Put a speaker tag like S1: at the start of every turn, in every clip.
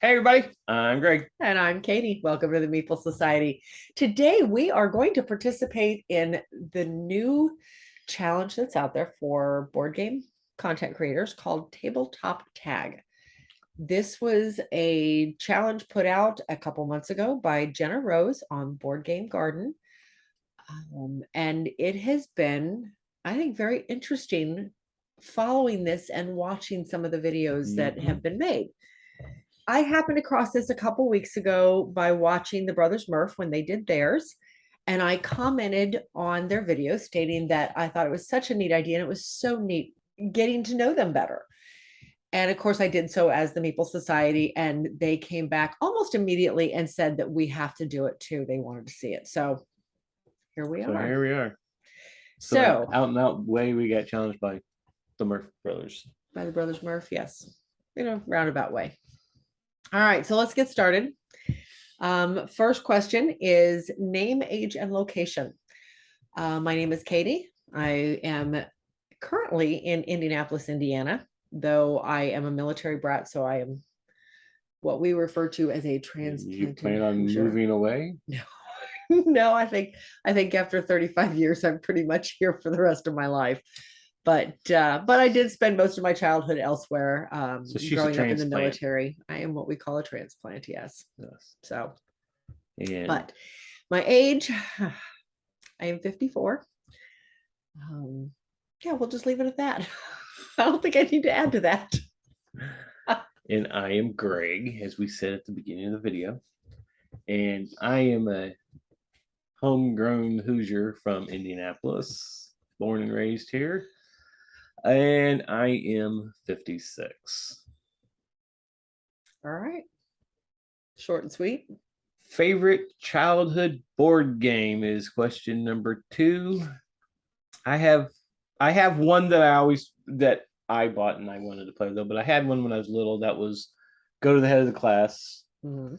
S1: Hey everybody, I'm Greg.
S2: And I'm Katy. Welcome to the Meeple Society. Today we are going to participate in the new challenge that's out there for board game content creators called Tabletop Tag. This was a challenge put out a couple months ago by Jenna Rose on Board Game Garden. And it has been, I think, very interesting following this and watching some of the videos that have been made. I happened across this a couple weeks ago by watching the Brothers Murph when they did theirs. And I commented on their video stating that I thought it was such a neat idea and it was so neat getting to know them better. And of course, I did so as the Meeple Society, and they came back almost immediately and said that we have to do it too. They wanted to see it. So here we
S1: So
S2: are.
S1: here we are. So
S2: So,
S1: out and out way we got challenged by the Murph brothers.
S2: by the Brothers Murph, yes, in a roundabout way. All right, so let's get started. First question is name, age, and location. My name is Katy. I am currently in Indianapolis, Indiana, though I am a military brat, so I am what we refer to as a
S1: You
S2: transplanted
S1: plan on
S2: Hoosier.
S1: moving away?
S2: No, no, I think after 35 years, I'm pretty much here for the rest of my life. But I did spend most of my childhood elsewhere.
S1: So she's a
S2: Growing up in the
S1: transplant.
S2: military, I am what we call a transplant. Yes.
S1: Yes.
S2: So,
S1: And
S2: but my age, I am 54. Yeah, we'll just leave it at that. I don't think I need to add to that.
S1: and I am Greg, as we said at the beginning of the video. And I am a homegrown Hoosier from Indianapolis, born and raised here. And I am 56.
S2: All right. Short and sweet.
S1: Favorite childhood board game is question number 2. I have I have one that I bought and I wanted to play though, but I had one when I was little that was go to the head of the class.
S2: Mm-hmm.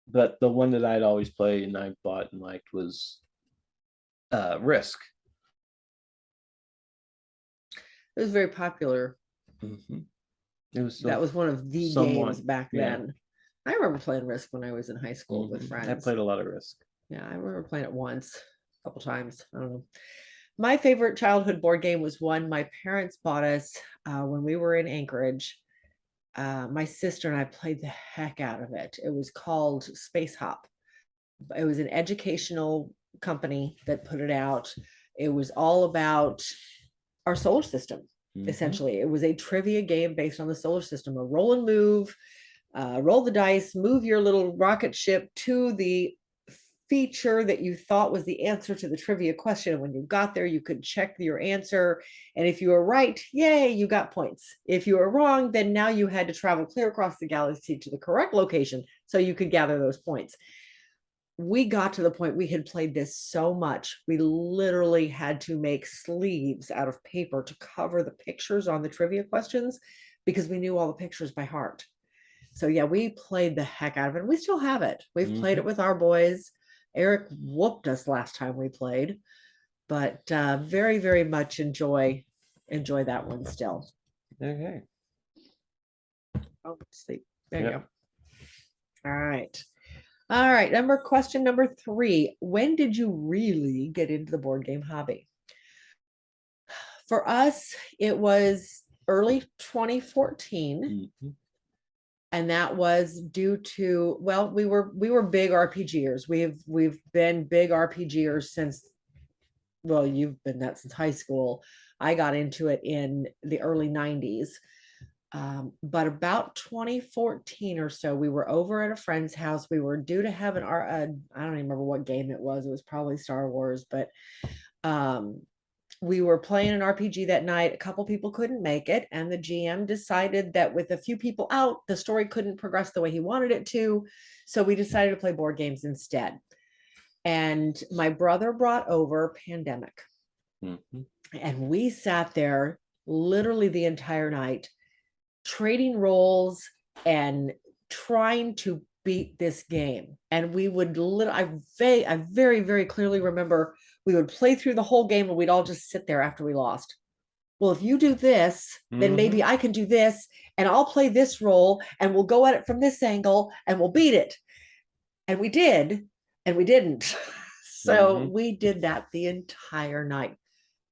S1: But the one that I'd always play and I bought and liked was Risk.
S2: It was very popular.
S1: Mm-hmm. It was
S2: That was one of the
S1: somewhat,
S2: games back
S1: yeah.
S2: then. I remember playing Risk when I was in high school with
S1: Mm-hmm. I
S2: friends.
S1: played a lot of Risk.
S2: Yeah, I remember playing it once, a couple times. I don't know. My favorite childhood board game was one my parents bought us when we were in Anchorage. My sister and I played the heck out of it. It was called Space Hop. It was an educational company that put it out. It was all about our solar system. Essentially, it was a trivia game based on the solar system, a roll and move, roll the dice, move your little rocket ship to the feature that you thought was the answer to the trivia question. And when you got there, you could check your answer. And if you were right, yay, you got points. If you were wrong, then now you had to travel clear across the galaxy to the correct location so you could gather those points. We got to the point we had played this so much, we literally had to make sleeves out of paper to cover the pictures on the trivia questions because we knew all the pictures by heart. So yeah, we played the heck out of it. And we still have it. We've played it with our boys. Eric whooped us last time we played, but very, very much enjoy that one still.
S1: Okay.
S2: Oh, sleep. There you go. All right. All right. Question number 3. When did you really get into the board game hobby? For us, it was early 2014. And that was due to, well, we were big RPGers. We've been big RPGers since, well, you've been that since high school. I got into it in the early 90s. But about 2014 or so, we were over at a friend's house. We were due to have I don't even remember what game it was. It was probably Star Wars, but we were playing an RPG that night. A couple people couldn't make it, and the GM decided that with a few people out, the story couldn't progress the way he wanted it to. So we decided to play board games instead. And my brother brought over Pandemic. And we sat there literally the entire night trading roles and trying to beat this game. And we would I very, very clearly remember we would play through the whole game and we'd all just sit there after we lost. well, if you do this, then maybe I can do this, and I'll play this role, and we'll go at it from this angle, and we'll beat it. And we did, and we didn't. So we did that the entire night.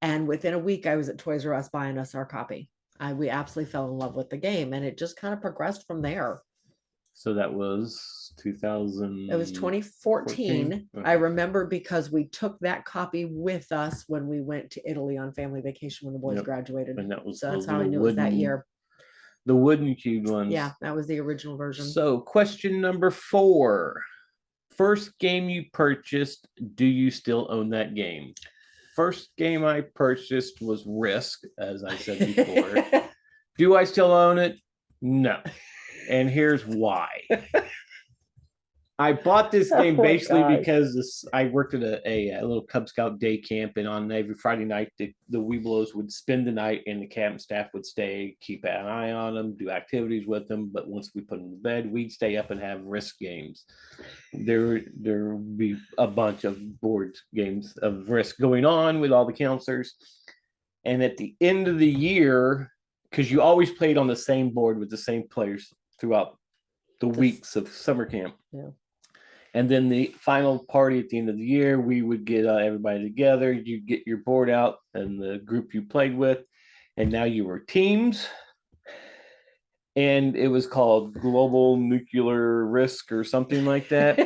S2: And within a week, I was at Toys R Us buying us our copy. We absolutely fell in love with the game, and it just kind of progressed from there.
S1: So that was 2000.
S2: It was 2014.
S1: Okay.
S2: I remember because we took that copy with us when we went to Italy on family vacation when the boys graduated.
S1: And that was
S2: so that's how I knew it was that year.
S1: The wooden cube ones.
S2: Yeah, that was the original version.
S1: So question number 4. First game you purchased, do you still own that game? First game I purchased was Risk, as I said before. Do I still own it? No. And here's why. I bought this game basically because I worked at a little Cub Scout day camp, and on every Friday night, the Weeblos would spend the night, and the camp staff would stay, keep an eye on them, do activities with them. But once we put them to bed, we'd stay up and have Risk games. There would be a bunch of board games of Risk going on with all the counselors. And at the end of the year, because you always played on the same board with the same players throughout the weeks of summer camp.
S2: Yeah.
S1: And then the final party at the end of the year, we would get everybody together. You get your board out and the group you played with, and now you were teams. And it was called Global Nuclear Risk or something like that.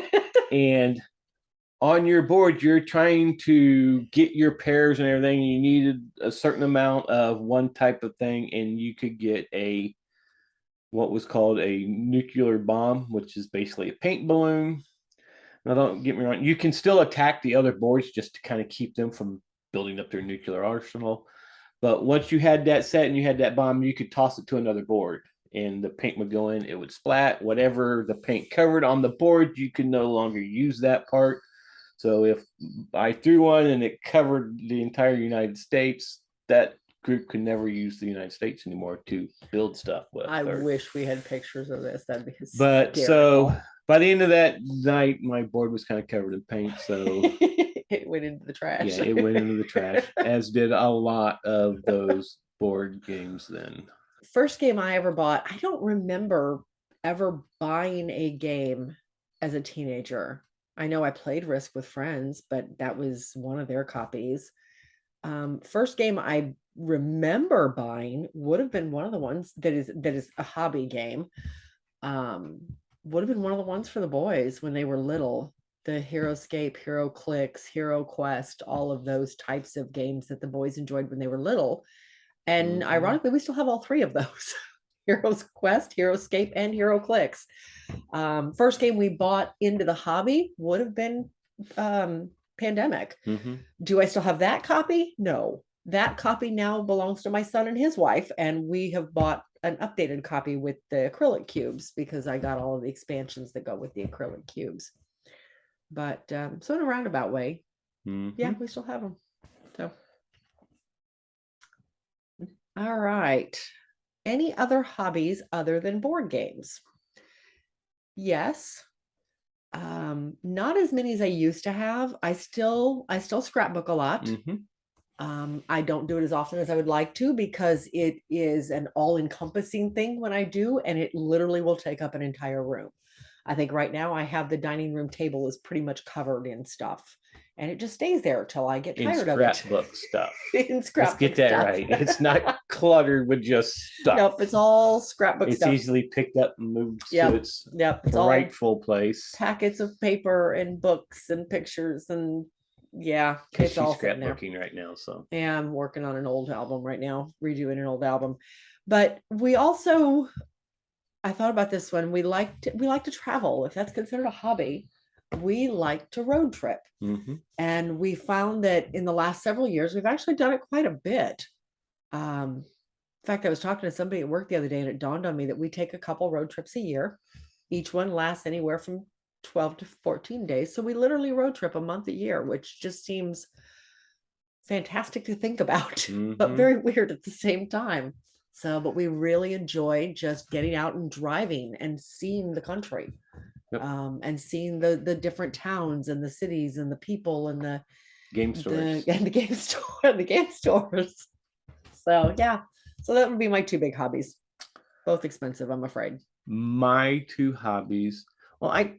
S1: And on your board, you're trying to get your pairs and everything. You needed a certain amount of one type of thing, and you could get what was called a nuclear bomb, which is basically a paint balloon. Now, don't get me wrong, you can still attack the other boards just to kind of keep them from building up their nuclear arsenal. But once you had that set and you had that bomb, you could toss it to another board, and the paint would go in, it would splat. Whatever the paint covered on the board, you could no longer use that part. So if I threw one and it covered the entire United States, that group could never use the United States anymore to build stuff with.
S2: I wish we had pictures of this. That'd be
S1: But so by the end of that night, my board was kind of covered in paint. So
S2: it went into the trash.
S1: Yeah, it went into the trash, as did a lot of those board games then.
S2: First game I ever bought, I don't remember ever buying a game as a teenager. I know I played Risk with friends, but that was one of their copies. First game I remember buying would have been one of the ones that is a hobby game. Would have been one of the ones for the boys when they were little. The Heroescape, Hero Clicks, Hero Quest, all of those types of games that the boys enjoyed when they were little. And ironically, we still have all 3 of those. Heroes Quest, Heroescape, and Hero Clicks. First game we bought into the hobby would have been Pandemic. Do I still have that copy? No. That copy now belongs to my son and his wife, and we have bought an updated copy with the acrylic cubes because I got all of the expansions that go with the acrylic cubes. But so in a roundabout way, yeah, we still have them. So, all right. Any other hobbies other than board games? Yes. Not as many as I used to have. I still scrapbook a lot. I don't do it as often as I would like to because it is an all-encompassing thing when I do, and it literally will take up an entire room. I think right now I have the dining room table is pretty much covered in stuff, and it just stays there till I get tired of it.
S1: Scrapbook stuff.
S2: In scrapbook
S1: Let's get that
S2: stuff.
S1: right. It's not cluttered with just stuff.
S2: Nope, it's all scrapbook
S1: it's
S2: stuff.
S1: It's easily picked up and moved to its
S2: it's
S1: rightful place.
S2: Packets of paper and books and pictures and it's all
S1: scrapbooking right now. So
S2: yeah, I'm working on an old album right now, redoing an old album. But we also, I thought about this one. We like to travel, if that's considered a hobby. We like to road trip. And we found that in the last several years, we've actually done it quite a bit. In fact, I was talking to somebody at work the other day, and it dawned on me that we take a couple road trips a year. Each one lasts anywhere from 12 to 14 days. So we literally road trip a month a year, which just seems fantastic to think about, but very weird at the same time. So, but we really enjoy just getting out and driving and seeing the country. And seeing the different towns and the cities and the people and the
S1: game stores
S2: and the game stores. So yeah, so that would be my two big hobbies. Both expensive, I'm afraid.
S1: My two hobbies. Well, I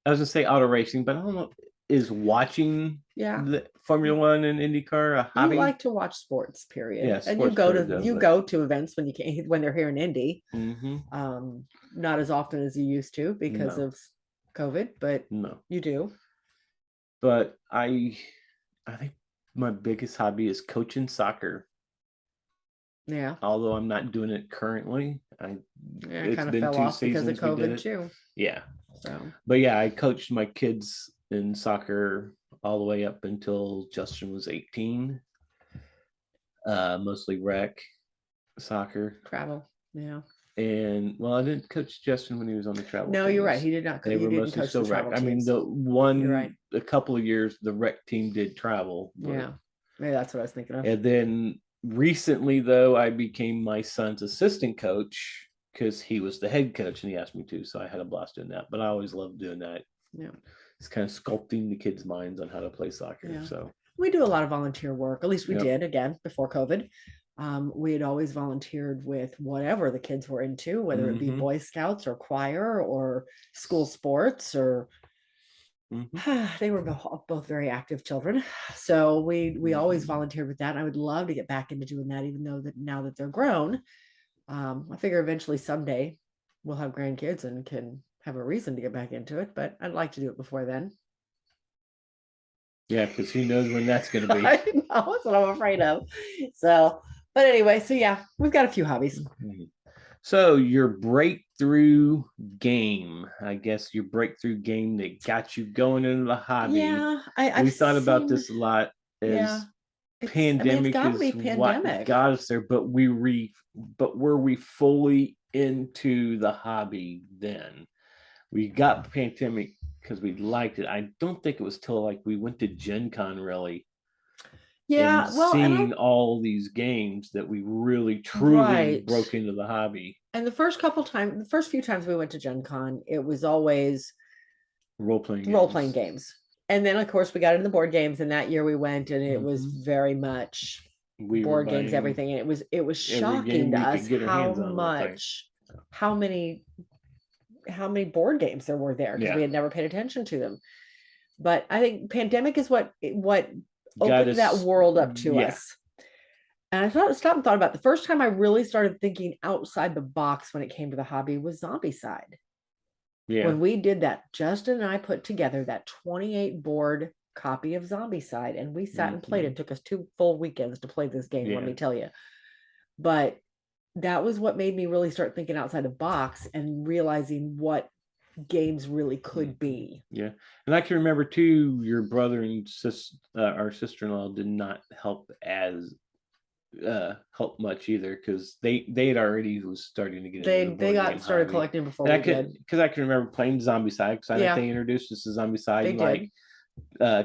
S1: was gonna say auto racing, but I don't know. Is watching
S2: Yeah.
S1: the Formula One and IndyCar a
S2: You
S1: hobby?
S2: like to watch sports, period.
S1: Yeah,
S2: And you
S1: sports
S2: go
S1: period,
S2: to
S1: though,
S2: you
S1: but
S2: go to events when you can when they're here in Indy.
S1: mhm,
S2: Not as often as you used to because
S1: no,
S2: of COVID, but
S1: no.
S2: you do.
S1: But I think my biggest hobby is coaching soccer.
S2: Yeah.
S1: Although I'm not doing it currently,
S2: Yeah, it
S1: it's
S2: kind of
S1: been
S2: fell
S1: two
S2: off because of
S1: seasons we did
S2: COVID
S1: it.
S2: too.
S1: Yeah,
S2: So
S1: but yeah, I coached my kids in soccer all the way up until Justin was 18. Mostly rec soccer,
S2: travel. Yeah.
S1: and well, I didn't coach Justin when he was on the travel
S2: No,
S1: team.
S2: you're right. He did not.
S1: They
S2: He
S1: were
S2: didn't
S1: mostly
S2: coach the
S1: still rec.
S2: travel
S1: I mean,
S2: teams. You're right.
S1: a couple of years, the rec team did travel, but,
S2: Yeah. Maybe that's what I was thinking of.
S1: and then recently, though, I became my son's assistant coach because he was the head coach and he asked me to. So I had a blast doing that. But I always loved doing that.
S2: Yeah.
S1: It's kind of sculpting the kids' minds on how to play soccer.
S2: Yeah.
S1: So
S2: We do a lot of volunteer work. At least we
S1: Yep.
S2: did again before COVID. We had always volunteered with whatever the kids were into, whether it be
S1: Mhm.
S2: Boy Scouts or choir or school sports or they were both very active children. So we always
S1: Mhm.
S2: volunteered with that. And I would love to get back into doing that, even though that now that they're grown. I figure eventually someday we'll have grandkids and can have a reason to get back into it, but I'd like to do it before then.
S1: Yeah, because who knows when that's going to be.
S2: I know, that's what I'm afraid of. So, but anyway, so yeah, we've got a few hobbies.
S1: Mhm. So your breakthrough game, I guess your breakthrough game that got you going into the hobby.
S2: Yeah, I've
S1: We thought about
S2: seen,
S1: this a lot
S2: yeah,
S1: as
S2: it's, I mean, it's
S1: pandemic
S2: got to be
S1: is what
S2: pandemic.
S1: got us there, but were we fully into the hobby then? We got pandemic because we liked it. I don't think it was till like we went to Gen Con really and
S2: Yeah, well,
S1: seeing all these games that we really truly
S2: right.
S1: broke into the hobby.
S2: And the first few times we went to Gen Con, it was always
S1: Role-playing
S2: games. And then of course we got into the board games, and that year we went and it was
S1: Mhm.
S2: very much
S1: We were
S2: board games,
S1: buying
S2: everything. And it was
S1: every
S2: shocking
S1: game
S2: to
S1: we
S2: us
S1: could get our
S2: how
S1: hands on, I think.
S2: much, how many board games there were there because
S1: Yeah.
S2: we had never paid attention to them. But I think pandemic is what
S1: Got
S2: opened that
S1: us,
S2: world up to
S1: yeah.
S2: us. And I stopped and thought about it. The first time I really started thinking outside the box when it came to the hobby was Zombicide.
S1: Yeah.
S2: When we did that, Justin and I put together that 28 board copy of Zombicide, and we sat and played. It took us 2 full weekends to play this game, let me tell you. But that was what made me really start thinking outside the box and realizing what games really could be.
S1: Yeah. And I can remember too, your brother and our sister-in-law did not help help much either because they had already was starting to get into the
S2: They
S1: board
S2: got
S1: game
S2: started
S1: hobby.
S2: collecting before
S1: And
S2: we did.
S1: because I can remember playing Zombicide because I think
S2: Yeah.
S1: they introduced us to Zombicide
S2: They
S1: and
S2: did.
S1: like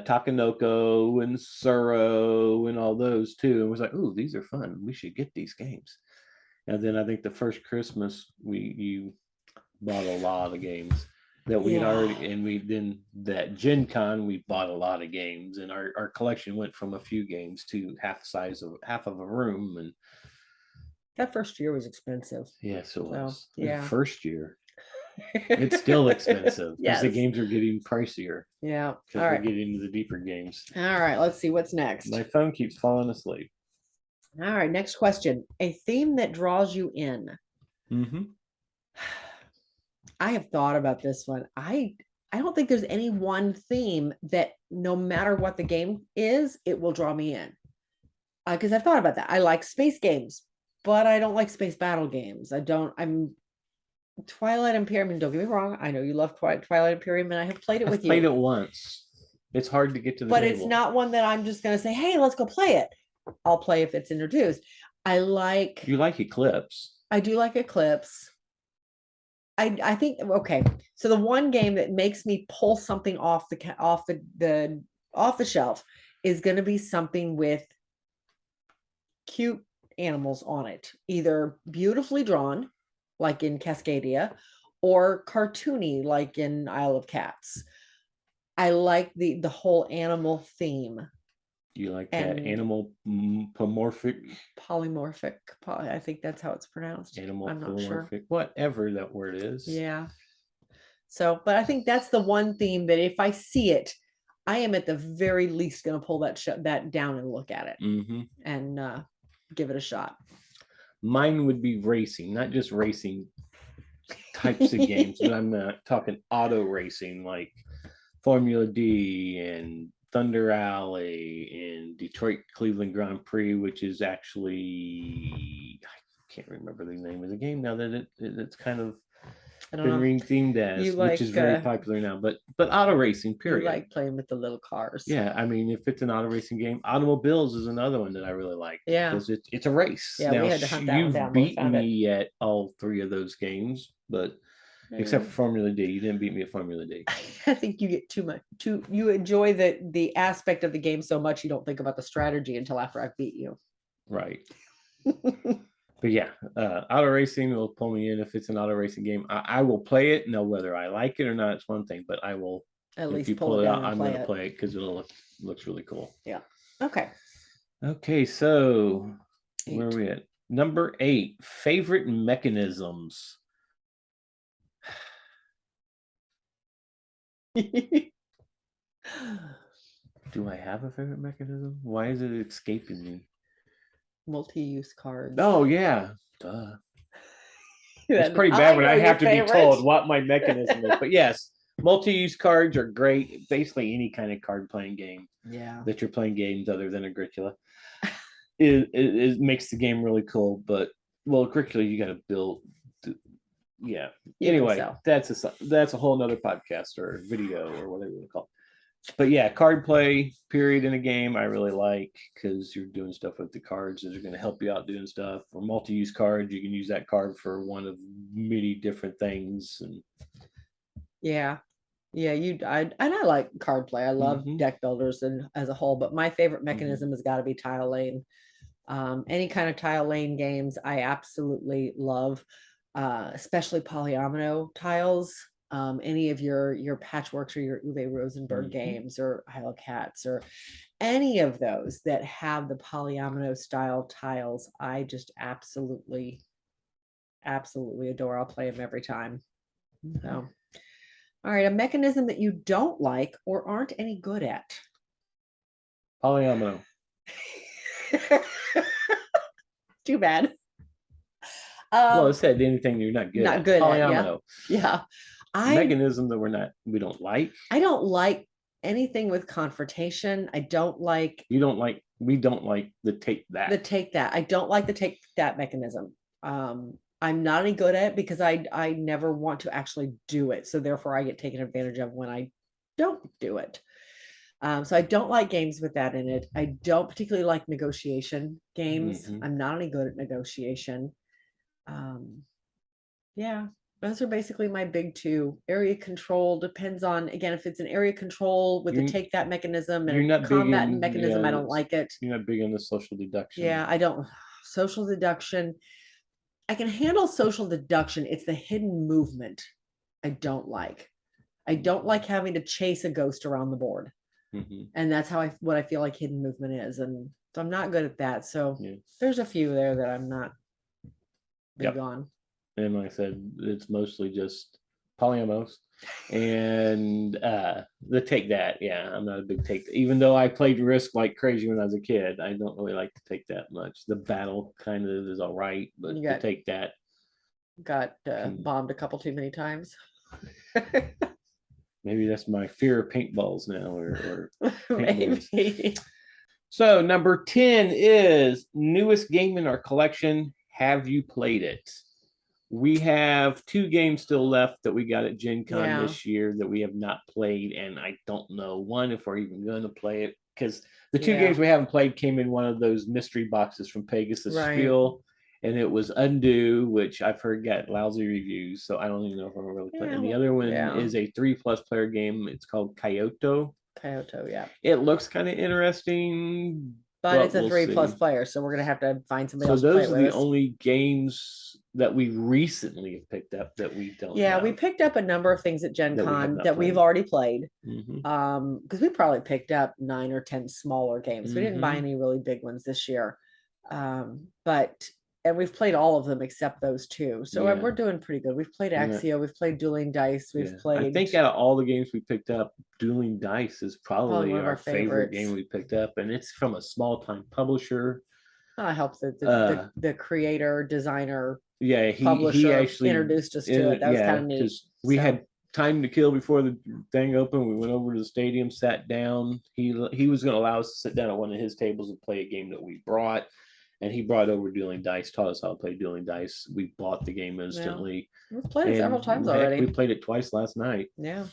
S1: Takanoko and Suro and all those too. And was like, oh, these are fun. We should get these games. And then I think the first Christmas you bought a lot of games that we had already, and we then that Gen Con we bought a lot of games, and our collection went from a few games to half of a room. And
S2: that first year was expensive.
S1: Yes, it was.
S2: Yeah.
S1: The first year. It's still expensive because the
S2: Yes.
S1: games are getting pricier.
S2: Yeah.
S1: Because
S2: All
S1: we're
S2: right.
S1: getting into the deeper games.
S2: All right. Let's see what's next.
S1: My phone keeps falling asleep.
S2: All right. Next question. A theme that draws you in. I have thought about this one. I don't think there's any one theme that no matter what the game is, it will draw me in. Because I've thought about that. I like space games, but I don't like space battle games. I'm Twilight Imperium. Don't get me wrong. I know you love Twilight Imperium, and I have played it with you.
S1: Played it once. It's hard to get to the
S2: but
S1: table.
S2: It's not one that I'm just going to say, hey, let's go play it. I'll play if it's introduced. You
S1: like Eclipse.
S2: I do like Eclipse. I think, okay, so the one game that makes me pull something off the shelf is going to be something with cute animals on it, either beautifully drawn like in Cascadia or cartoony like in Isle of Cats. I like the whole animal theme
S1: You like
S2: And
S1: that animal polymorphic?
S2: I think that's how it's pronounced.
S1: Animal
S2: I'm not sure.
S1: polymorphic, whatever that word is.
S2: Yeah. So, but I think that's the one theme that if I see it, I am at the very least going to pull that down and look at it and give it a shot.
S1: Mine would be racing, not just racing types of games, but I'm talking auto racing like Formula D and Thunder Alley and Detroit Cleveland Grand Prix, which is actually, I can't remember the name of the game now that it's kind of been themed as, which is very popular now. But auto racing, period.
S2: You like playing with the little cars.
S1: Yeah, I mean, if it's an auto racing game, automobiles is another one that I really like.
S2: Yeah,
S1: because it's a race.
S2: Yeah,
S1: now,
S2: we had to hunt that one down.
S1: You've beaten me at all three of those games, but except for Formula D, you didn't beat me at Formula D.
S2: I think you get too much. You enjoy the aspect of the game so much you don't think about the strategy until after I've beat you.
S1: Right. But yeah, auto racing will pull me in if it's an auto racing game. I will play it. Now, whether I like it or not, it's one thing, but I will.
S2: At least
S1: if you
S2: pull it out,
S1: I'm going to play it because it looks really cool.
S2: Yeah. Okay.
S1: Okay, so where are we at? Number 8, favorite mechanisms. Do I have a favorite mechanism? Why is it escaping me?
S2: Multi-use cards.
S1: Oh yeah, duh. It's pretty bad when I have to be told what my mechanism is. But yes, multi-use cards are great. Basically, any kind of card playing game.
S2: Yeah.
S1: That you're playing games other than Agricola. It makes the game really cool. But Agricola you got to build. Yeah. Anyway, that's a whole nother podcast or video or whatever you want to call it. But yeah, card play period in a game I really like because you're doing stuff with the cards that are going to help you out doing stuff. For multi-use cards, you can use that card for one of many different things. And
S2: yeah, I like card play. I love deck builders and as a whole, but my favorite mechanism has got to be tile lane. Any kind of tile lane games I absolutely love, especially polyomino tiles. Any of your patchworks or your Uwe Rosenberg games or Isle of Cats or any of those that have the polyomino style tiles, I just absolutely adore. I'll play them every time. So, all right, a mechanism that you don't like or aren't any good at.
S1: Polyomino.
S2: Too bad.
S1: Well, it said anything you're not good at. Polyomino.
S2: Yeah.
S1: Mechanism that we don't like.
S2: I don't like anything with confrontation. We don't like
S1: the take that.
S2: I don't like the take that mechanism. I'm not any good at it because I never want to actually do it. So therefore I get taken advantage of when I don't do it. So I don't like games with that in it. I don't particularly like negotiation games. I'm not any good at negotiation. Yeah, those are basically my big two. Area control depends on, again, if it's an area control with a take that mechanism and a combat mechanism, I don't like it.
S1: You're not big on the social deduction.
S2: Yeah, I don't. Social deduction, I can handle social deduction. It's the hidden movement I don't like. I don't like having to chase a ghost around the board. And that's what I feel like hidden movement is. And so I'm not good at that. So there's a few there that I'm not big on.
S1: And like I said, it's mostly just polyomos and the take that. Yeah, I'm not a big take. Even though I played Risk like crazy when I was a kid, I don't really like to take that much. The battle kind of is all right, but to take that
S2: got bombed a couple too many times.
S1: Maybe that's my fear of paintballs now, or
S2: maybe.
S1: So number 10 is newest game in our collection. Have you played it? We have 2 games still left that we got at Gen Con this year that we have not played, and I don't know if we're even going to play it because the 2 games we haven't played came in one of those mystery boxes from Pegasus Spiel, and it was Undo, which I've heard got lousy reviews, so I don't even know if I'm really playing. And the other one is a 3+ player game. It's called Kyoto.
S2: Yeah.
S1: It looks kind of interesting,
S2: But it's a
S1: we'll
S2: 3+
S1: see.
S2: player, so we're gonna have to find somebody
S1: So
S2: else to play
S1: those
S2: it
S1: are
S2: with
S1: the
S2: us.
S1: only games that we recently have picked up that we don't
S2: Yeah,
S1: have.
S2: we picked up a number of things at Gen
S1: That we have
S2: Con
S1: not
S2: that we've
S1: played.
S2: already played.
S1: Mhm.
S2: Because we probably picked up 9 or 10 smaller games. We didn't buy
S1: Mhm.
S2: any really big ones this year. And we've played all of them except those two. So
S1: Yeah.
S2: we're doing pretty good. We've played
S1: Yeah.
S2: Axio, we've played Dueling Dice, we've
S1: Yeah.
S2: played.
S1: I think out of all the games we picked up, Dueling Dice is probably
S2: one of
S1: our
S2: our
S1: favorite
S2: favorites.
S1: game we picked up, and it's from a small time publisher.
S2: Helps that the creator, designer,
S1: Yeah, he
S2: publisher
S1: actually
S2: introduced us to it. That was kind of neat.
S1: because we had time to kill before the thing opened. We went over to the stadium, sat down. He was going to allow us to sit down at one of his tables and play a game that we brought, and he brought over Dueling Dice, taught us how to play Dueling Dice. We bought the game instantly.
S2: We've played it several times already.
S1: We played it twice last night.
S2: Yeah.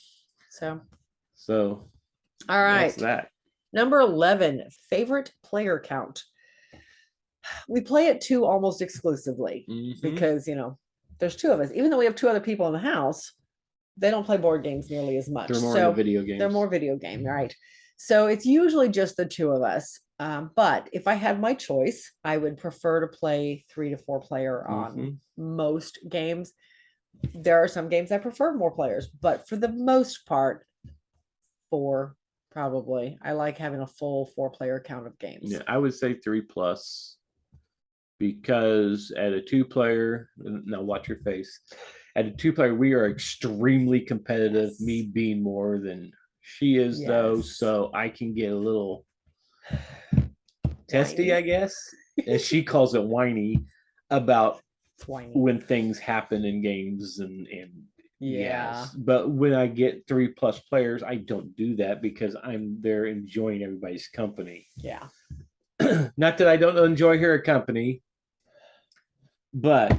S2: So
S1: all right. That
S2: number 11, favorite player count. We play it 2 almost exclusively because there's 2 of us. Even though we have 2 other people in the house, they don't play board games nearly as much.
S1: They're more into video games.
S2: They're more video game, right? So it's usually just the 2 of us. But if I had my choice, I would prefer to play 3 to 4 player on most games. There are some games I prefer more players, but for the most part, 4 probably. I like having a full 4 player count of games.
S1: Yeah, I would say 3+, because at a 2 player, now watch your face. At a 2 player, we are extremely competitive. Yes. Me being more than she is, though, so I can get a little testy, I guess, as she calls it, whiny about when things happen in games and yes. But when I get 3+ players, I don't do that because I'm there enjoying everybody's company.
S2: Yeah.
S1: Not that I don't enjoy her company, but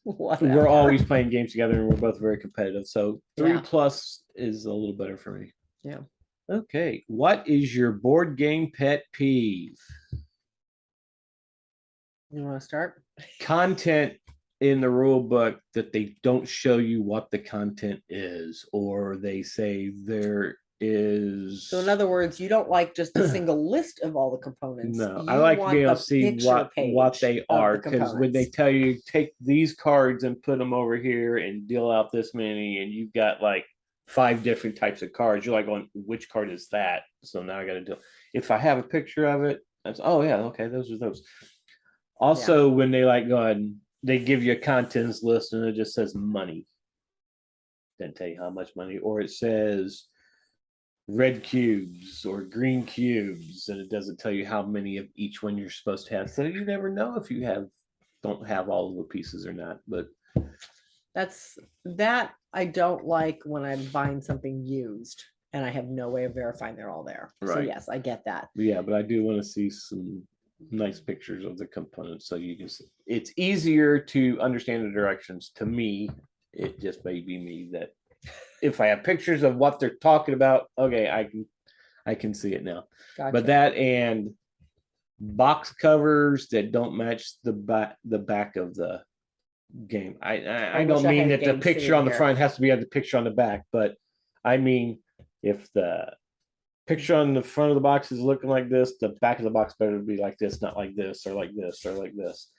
S1: we're always playing games together and we're both very competitive. So 3+ is a little better for me.
S2: Yeah.
S1: Okay. What is your board game pet peeve?
S2: You want to start?
S1: Content in the rule book that they don't show you what the content is, or they say there is.
S2: So in other words, you don't like just a single list of all the components.
S1: No, I like to be able to see what they are, because when they tell you take these cards and put them over here and deal out this many, and you've got like 5 different types of cards, you're like going, which card is that? So now I got to do. If I have a picture of it, that's okay, those are those. Also, when they like go ahead and they give you a contents list and it just says money, doesn't tell you how much money, or it says red cubes or green cubes and it doesn't tell you how many of each one you're supposed to have, so you never know if you don't have all of the pieces or not. But that I don't like when I'm buying something used and I have no way of verifying they're all there. Right. So yes, I get that. Yeah, but I do want to see some nice pictures of the components so you can see. It's easier to understand the directions. To me, it just may be me that if I have pictures of what they're talking about, okay, I can see it now. Gotcha. But that and box covers that don't match the back of the game. I don't mean that the picture on the front has to be on the picture on the back, but I mean if the picture on the front of the box is looking like this, the back of the box better be like this, not like this or like this or like this.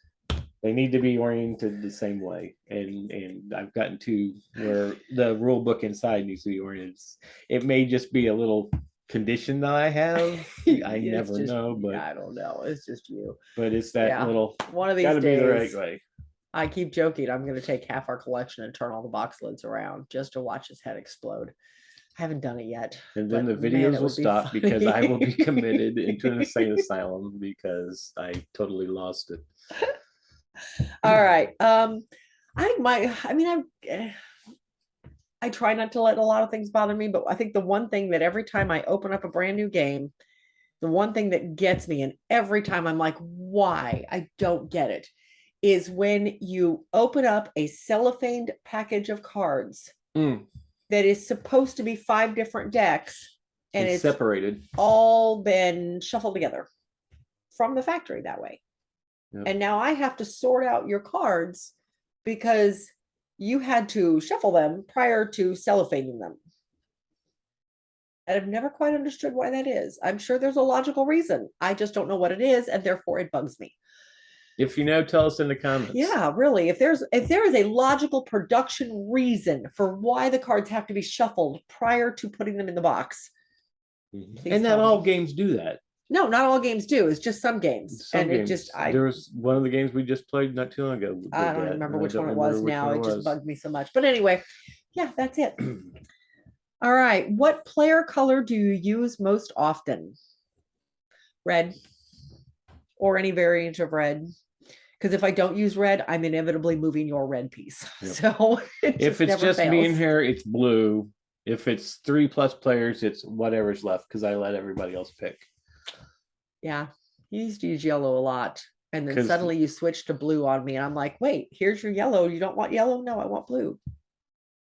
S1: They need to be oriented the same way. And I've gotten to where the rule book inside needs to be oriented. It may just be a little condition that I have. I never know, but
S2: I don't know. It's just you.
S1: But it's that little
S2: one of these days.
S1: Be the right way.
S2: I keep joking. I'm going to take half our collection and turn all the box lids around just to watch his head explode. I haven't done it yet.
S1: And then the videos will stop because I will be committed into an insane asylum because I totally lost it.
S2: All right. I try not to let a lot of things bother me, but I think the one thing that every time I open up a brand new game, the one thing that gets me, and every time I'm like, why? I don't get it, is when you open up a cellophaned package of cards that is supposed to be 5 different decks and it's
S1: separated,
S2: all been shuffled together from the factory that way. Yep. And now I have to sort out your cards because you had to shuffle them prior to cellophaning them. And I've never quite understood why that is. I'm sure there's a logical reason. I just don't know what it is, and therefore it bugs me.
S1: If you know, tell us in the comments.
S2: Yeah, really. If there is a logical production reason for why the cards have to be shuffled prior to putting them in the box.
S1: And not all games do that.
S2: No, not all games do. It's just some games.
S1: Some
S2: and
S1: games.
S2: it just
S1: there was one of the games we just played not too long ago.
S2: I don't remember which one it was now. It just bugged me so much. But anyway, yeah, that's it. All right. What player color do you use most often? Red or any variant of red. Because if I don't use red, I'm inevitably moving your red piece.
S1: Yep.
S2: So
S1: if it's just me in here, it's blue. If it's 3+ players, it's whatever's left because I let everybody else pick.
S2: Yeah, you used to use yellow a lot. And then suddenly you switch to blue on me. And I'm like, wait, here's your yellow. You don't want yellow? No, I want blue.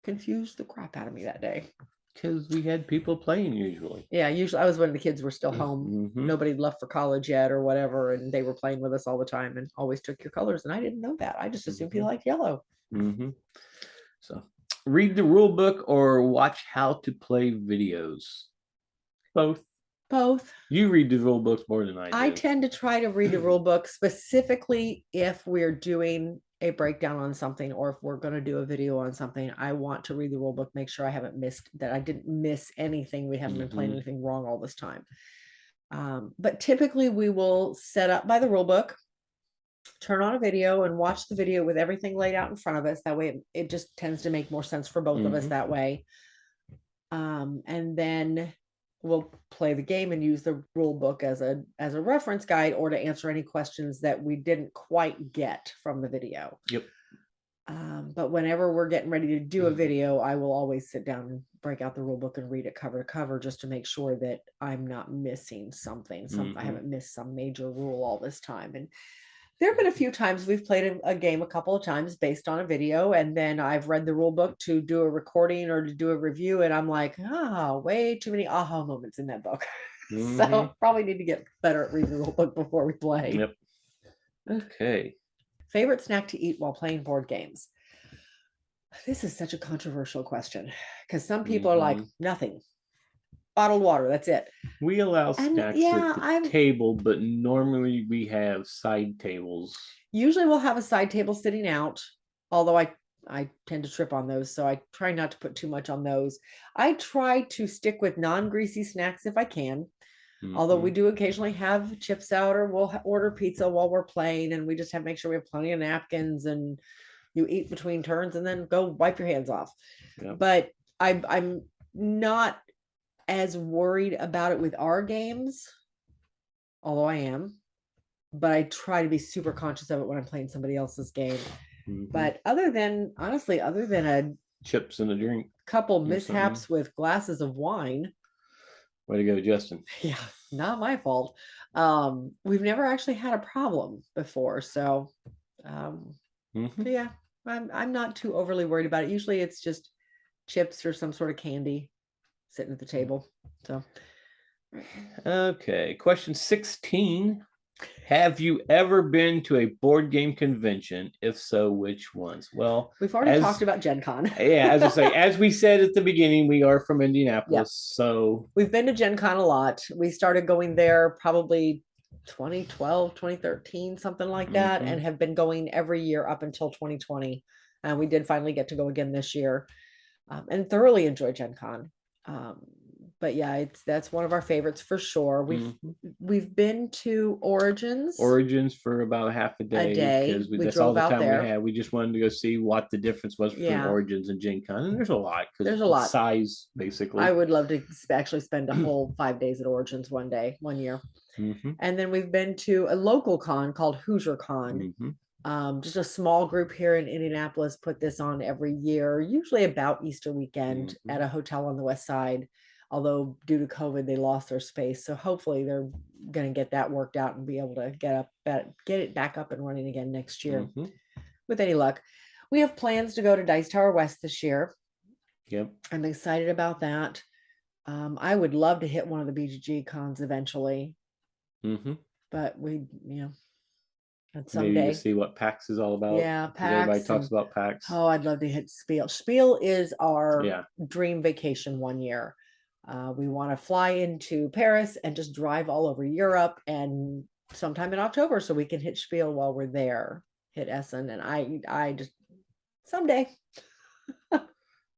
S2: Confused the crap out of me that day.
S1: Because we had people playing usually.
S2: Yeah, usually I was when the kids were still home. Nobody left for college yet or whatever. And they were playing with us all the time and always took your colors. And I didn't know that. I just assumed you liked yellow.
S1: So read the rule book or watch how to play videos. Both.
S2: Both.
S1: You read the rule books more than I do.
S2: I tend to try to read the rule book specifically if we're doing a breakdown on something or if we're going to do a video on something. I want to read the rule book, make sure I haven't missed that. I didn't miss anything. We haven't been playing anything wrong all this time. But typically we will set up by the rule book, turn on a video and watch the video with everything laid out in front of us. That way it just tends to make more sense for both of us that way. And then we'll play the game and use the rule book as a reference guide or to answer any questions that we didn't quite get from the video.
S1: Yep.
S2: But whenever we're getting ready to do a video, I will always sit down and break out the rule book and read it cover to cover just to make sure that I'm not missing something. I haven't missed some major rule all this time. And there have been a few times we've played a game a couple of times based on a video, and then I've read the rule book to do a recording or to do a review, and I'm like, way too many aha moments in that book. So probably need to get better at reading the rule book before we play.
S1: Yep. Okay.
S2: Favorite snack to eat while playing board games? This is such a controversial question because some people are like, nothing. Bottled water, that's it.
S1: We allow snacks at the table, but normally we have side tables.
S2: Usually we'll have a side table sitting out, although I tend to trip on those, so I try not to put too much on those. I try to stick with non-greasy snacks if I can, although we do occasionally have chips out or we'll order pizza while we're playing, and we just have to make sure we have plenty of napkins and you eat between turns and then go wipe your hands off. Yep. But I'm not as worried about it with our games, although I am, but I try to be super conscious of it when I'm playing somebody else's game. But honestly, other than a
S1: chips and a drink,
S2: couple mishaps with glasses of wine.
S1: Way to go, Justin.
S2: Yeah, not my fault. We've never actually had a problem before. So yeah, I'm not too overly worried about it. Usually it's just chips or some sort of candy sitting at the table. So
S1: okay, question 16. Have you ever been to a board game convention? If so, which ones? Well,
S2: we've already talked about Gen Con.
S1: Yeah, as I say, as we said at the beginning, we are from Indianapolis. Yep. So
S2: we've been to Gen Con a lot. We started going there probably 2012, 2013, something like that, and have been going every year up until 2020. And we did finally get to go again this year, and thoroughly enjoy Gen Con. But yeah, that's one of our favorites for sure. We've been to Origins
S1: for about half a day because that's all the time we had. We just wanted to go see what the difference was between Origins and Gen Con, and there's a lot.
S2: There's a lot
S1: size basically.
S2: I would love to actually spend a whole 5 days at Origins one year. And then we've been to a local con called Hoosier Con. Just a small group here in Indianapolis put this on every year, usually about Easter weekend at a hotel on the west side. Although due to COVID, they lost their space. So hopefully they're going to get that worked out and be able to get it back up and running again next year with any luck. We have plans to go to Dice Tower West this year.
S1: Yep.
S2: I'm excited about that. I would love to hit one of the BGG cons eventually. But someday.
S1: Maybe to see what PAX is all about.
S2: Yeah, PAX.
S1: Everybody talks about PAX.
S2: Oh, I'd love to hit Spiel. Spiel is our dream vacation one year. We want to fly into Paris and just drive all over Europe and sometime in October so we can hit Spiel while we're there, hit Essen. And I just someday.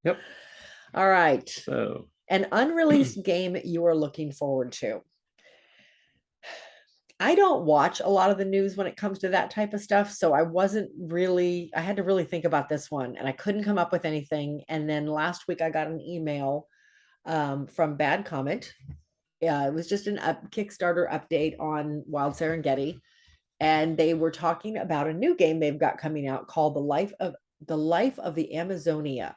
S1: Yep.
S2: All right.
S1: So
S2: An unreleased game you are looking forward to. I don't watch a lot of the news when it comes to that type of stuff. So I had to really think about this one and I couldn't come up with anything. And then last week I got an email from Bad Comet. It was just a Kickstarter update on Wild Serengeti. And they were talking about a new game they've got coming out called The Life of the Amazonia.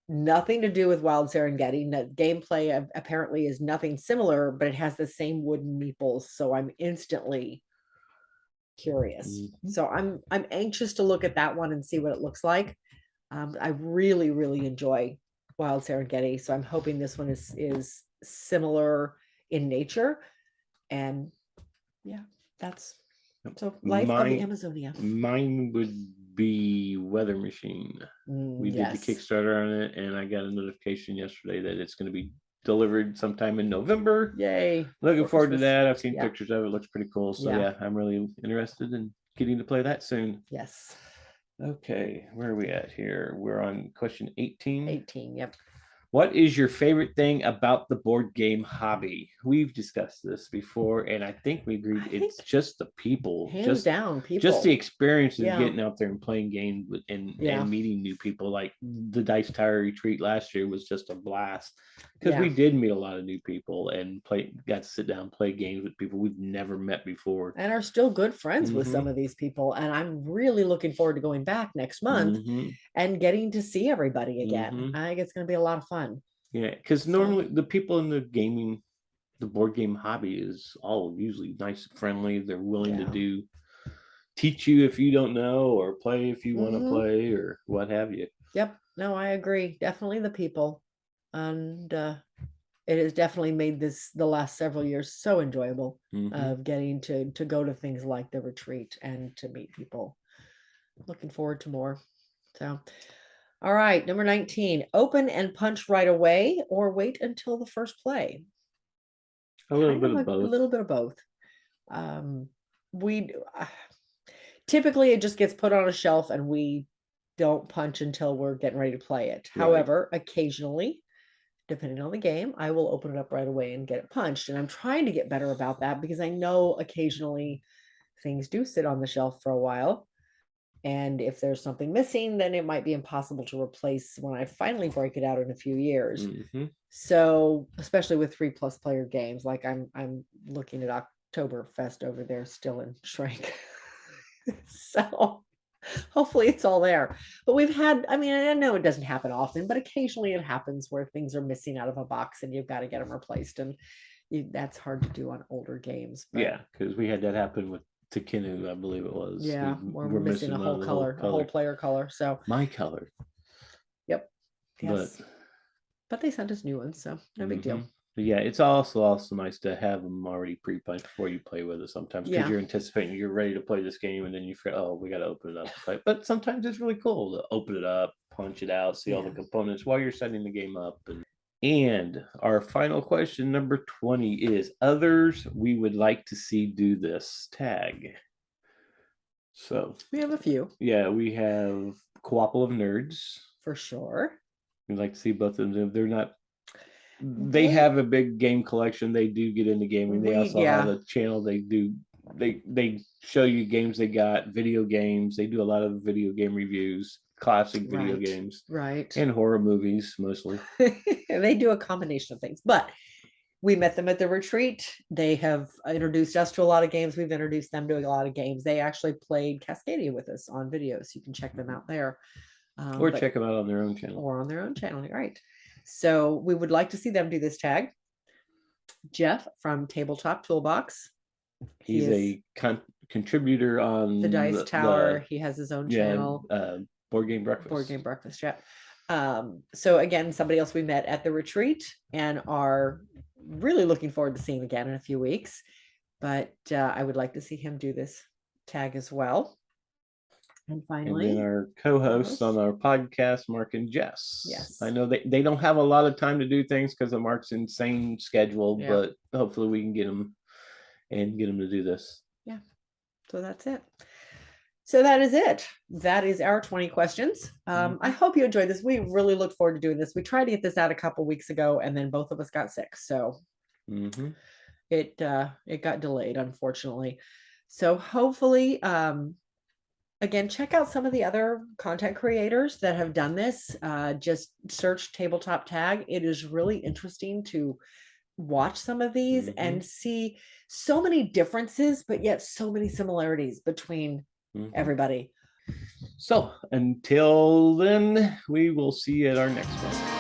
S2: Nothing to do with Wild Serengeti. The gameplay apparently is nothing similar, but it has the same wooden meeples. So I'm instantly curious. So I'm anxious to look at that one and see what it looks like. I really, really enjoy Wild Serengeti. So I'm hoping this one is similar in nature. And yeah, that's so Life of the Amazonia.
S1: Mine would be Weather Machine. We did the Kickstarter on it, and I got a notification yesterday that it's going to be delivered sometime in November.
S2: Yay.
S1: Looking forward to that. I've seen pictures of it. It looks pretty cool. So yeah, I'm really interested in getting to play that soon.
S2: Yes.
S1: Okay, where are we at here? We're on question 18.
S2: 18, yep.
S1: What is your favorite thing about the board game hobby? We've discussed this before, and I think we agreed it's just the people.
S2: Hands down, people.
S1: Just the experience of getting out there and playing games and meeting new people. Like the Dice Tower Retreat last year was just a blast because we did meet a lot of new people and got to sit down and play games with people we've never met before.
S2: And are still good friends with some of these people. And I'm really looking forward to going back next month and getting to see everybody again. I think it's going to be a lot of fun.
S1: Yeah, because normally the people in the board game hobby is all usually nice and friendly. They're willing to teach you if you don't know or play if you want to play or what have you.
S2: Yep. No, I agree. Definitely the people. And it has definitely made the last several years so enjoyable of getting to go to things like the retreat and to meet people. Looking forward to more. So all right, number 19, open and punch right away or wait until the first play.
S1: A little bit of both.
S2: A little bit of both. We typically it just gets put on a shelf and we don't punch until we're getting ready to play it. Right. However, occasionally, depending on the game, I will open it up right away and get it punched. And I'm trying to get better about that because I know occasionally things do sit on the shelf for a while. And if there's something missing, then it might be impossible to replace when I finally break it out in a few years. So, especially with 3+ player games, like I'm looking at Oktoberfest over there still in shrink. So hopefully it's all there. But we've had, I mean, I know it doesn't happen often, but occasionally it happens where things are missing out of a box and you've got to get them replaced. And that's hard to do on older games.
S1: But yeah, because we had that happen with Takinu, I believe it was.
S2: Yeah, we're missing a whole color, a whole player color. So
S1: my color.
S2: Yep. Yes. But they sent us new ones, so no big deal.
S1: But yeah, it's also nice to have them already pre-punched before you play with it sometimes because you're anticipating you're ready to play this game and then you feel, oh, we got to open it up to play. But sometimes it's really cool to open it up, punch it out, see all the components while you're setting the game up. And our final question, number 20, is others we would like to see do this tag. So
S2: we have a few.
S1: Yeah, we have Coopple of Nerds.
S2: For sure.
S1: We'd like to see both of them. They're not, they have a big game collection. They do get into gaming. They also have a channel. They show you games they got, video games. They do a lot of video game reviews. Classic video games, and horror movies mostly.
S2: They do a combination of things, but we met them at the retreat. They have introduced us to a lot of games. We've introduced them to a lot of games. They actually played Cascadia with us on video, so you can check them out there,
S1: or check them out on their own channel.
S2: Or on their own channel, right? So we would like to see them do this tag. Jeff from Tabletop Toolbox.
S1: He's a contributor on
S2: the Dice Tower. He has his own channel.
S1: Board Game Breakfast.
S2: Board Game Breakfast, yeah. So again, somebody else we met at the retreat and are really looking forward to seeing again in a few weeks. But I would like to see him do this tag as well. And
S1: And
S2: finally,
S1: then our co-hosts on our podcast, Mark and Jess.
S2: Yes.
S1: I know they don't have a lot of time to do things because of Mark's insane schedule,
S2: Yeah.
S1: but hopefully we can get them to do this.
S2: Yeah. So that's it. So that is it. That is our 20 questions. I hope you enjoyed this. We really look forward to doing this. We tried to get this out a couple weeks ago, and then both of us got sick. So it got delayed, unfortunately. So hopefully, again, check out some of the other content creators that have done this. Just search Tabletop Tag. It is really interesting to watch some of these and see so many differences, but yet so many similarities between everybody.
S1: So until then, we will see you at our next one.